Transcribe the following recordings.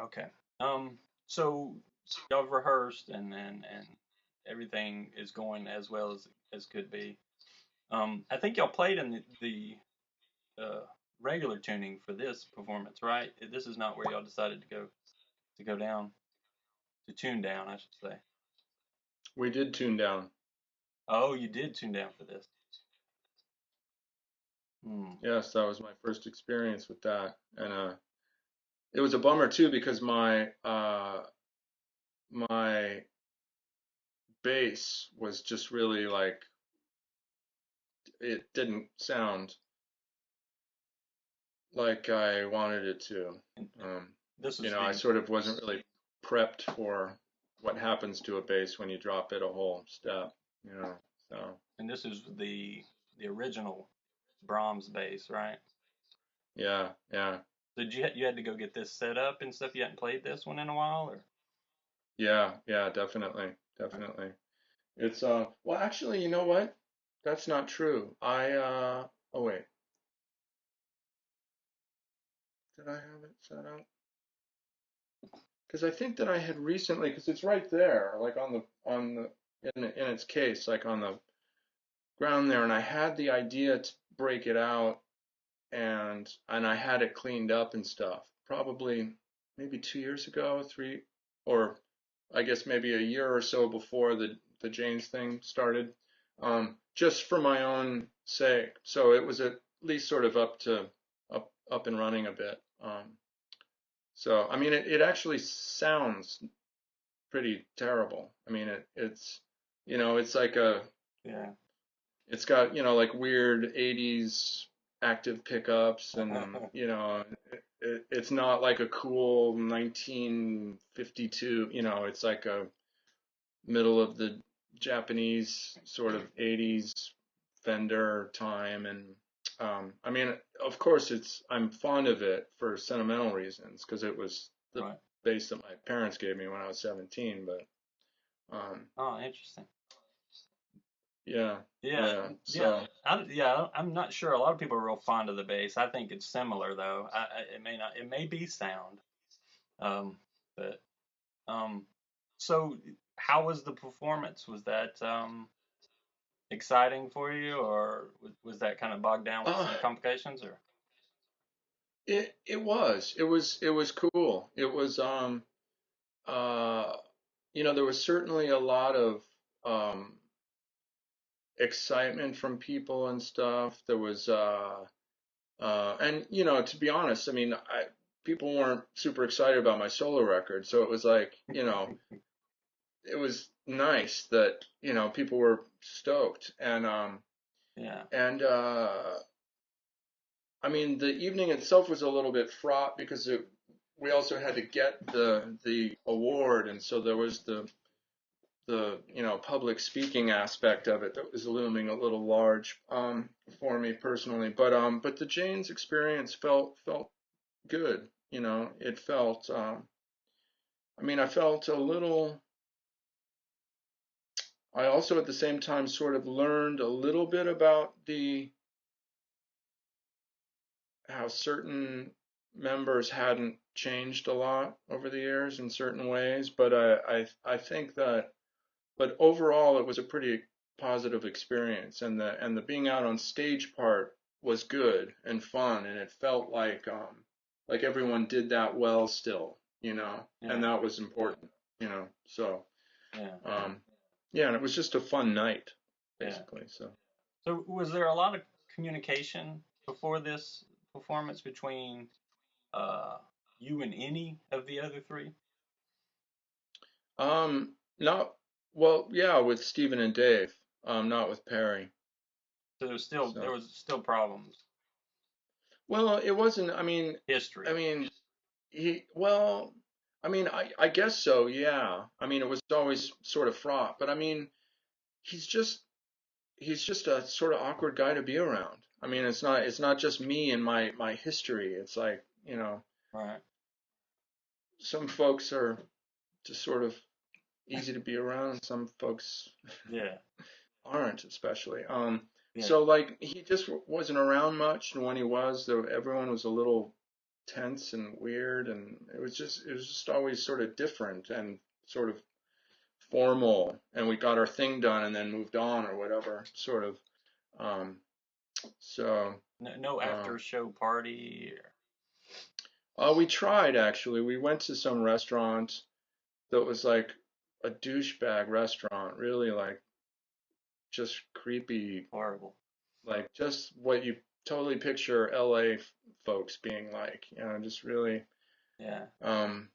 Okay. So y'all have rehearsed and everything is going as well as could be. I think y'all played in the regular tuning for this performance, right? This is not where y'all decided to go down to tune down, I should say. We did tune down. Oh, you did tune down for this. Hmm. Yes, that was my first experience with that, and it was a bummer too because my bass was just really like it didn't sound like I wanted it to. And Um, this you is know, I the sort of wasn't really prepped for what happens to a bass when you drop it a whole step, you know. So and this is the original Brahms bass, right? yeah, yeah, Did you had to go get this set up and stuff? You hadn't played this one in a while, or yeah, yeah, definitely, definitely. It's well actually, you know what? That's not true. Oh wait, did I have it set up? Because I think that I had recently, because it's right there, like in its case, like on the ground there, and I had the idea to break it out and I had it cleaned up and stuff. Probably maybe 2 years ago, three, or I guess maybe a year or so before the James thing started, just for my own sake. So it was at least sort of up and running a bit. So I mean, it actually sounds pretty terrible. I mean, it's it's like yeah. it's got like weird 80s active pickups, and it's not like a cool 1952. It's like a middle of the Japanese sort of 80s Fender time, and I mean, of course, I'm fond of it for sentimental reasons because it was the Right. bass that my parents gave me when I was 17. But Oh, interesting. yeah, Yeah, yeah. yeah, So I'm not sure. A lot of people are real fond of the bass. I think it's similar though. It may not. It may be sound. Um, but um, so how was the performance? Was that exciting for you, or was that kind of bogged down with uh, some complications, or? it was cool. It was uh there was certainly a lot of um excitement from people and stuff. There was and to be honest, I mean, people weren't super excited about my solo record, so it was like, it was nice that, people were stoked. Yeah. And I mean, the evening itself was a little bit fraught because we also had to get the award, and so there was the public speaking aspect of it that was looming a little large for me personally. But the Jane's experience felt good. It felt. I mean, I felt a little. I also at the same time sort of learned a little bit about the how certain members hadn't changed a lot over the years in certain ways, but I think that but overall it was a pretty positive experience, and the being out on stage part was good and fun, and it felt like everyone did that well still, and Yeah. that was important, so Yeah. um yeah, and it was just a fun night Yeah. basically. So So was there a lot of communication before this performance between uh, you and any of the other three? not well, yeah, with Stephen and Dave, not with Perry. So there So was still problems. well, it wasn't. I History. mean, well, I mean, I guess so, yeah. I mean, it was always sort of fraught, but I mean, he's just he's just a sort of awkward guy to be around. I mean, it's not just me and my history. It's like, Right. some folks are just sort of easy to be around, and some folks Yeah. aren't, especially. Yeah. So like he just wasn't around much, and when he was, everyone was a little tense and weird, and it was just always sort of different and sort of formal, and we got our thing done and then moved on or whatever, sort of. Um, so No uh, after show party. we tried actually. We went to some restaurant that was like a douchebag restaurant, really like just creepy, Horrible. like just what you totally picture LA folks being like, just really, Yeah. um,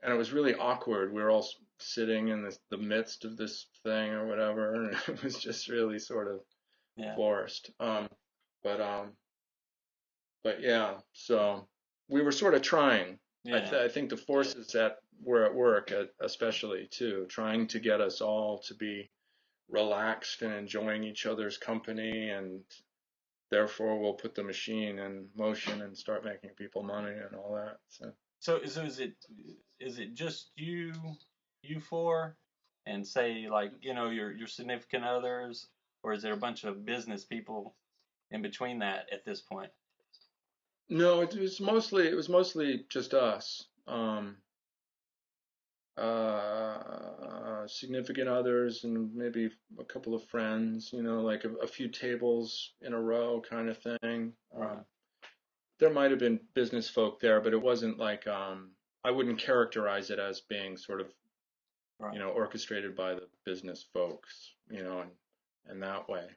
and it was really awkward. We were all sitting in the midst of this thing or whatever, and it was just really sort of Yeah. forced. But but yeah, so we were sort of trying. Yeah. I think the forces that were at work, especially too, trying to get us all to be relaxed and enjoying each other's company, and therefore we'll put the machine in motion and start making people money and all that. So So is it just you four, and say like your significant others, or is there a bunch of business people in between that at this point? no, it was mostly just us. Significant others and maybe a couple of friends, like a few tables in a row kind of thing. Right. There might have been business folk there, but it wasn't like I wouldn't characterize it as being sort of Right. orchestrated by the business folks, and that way.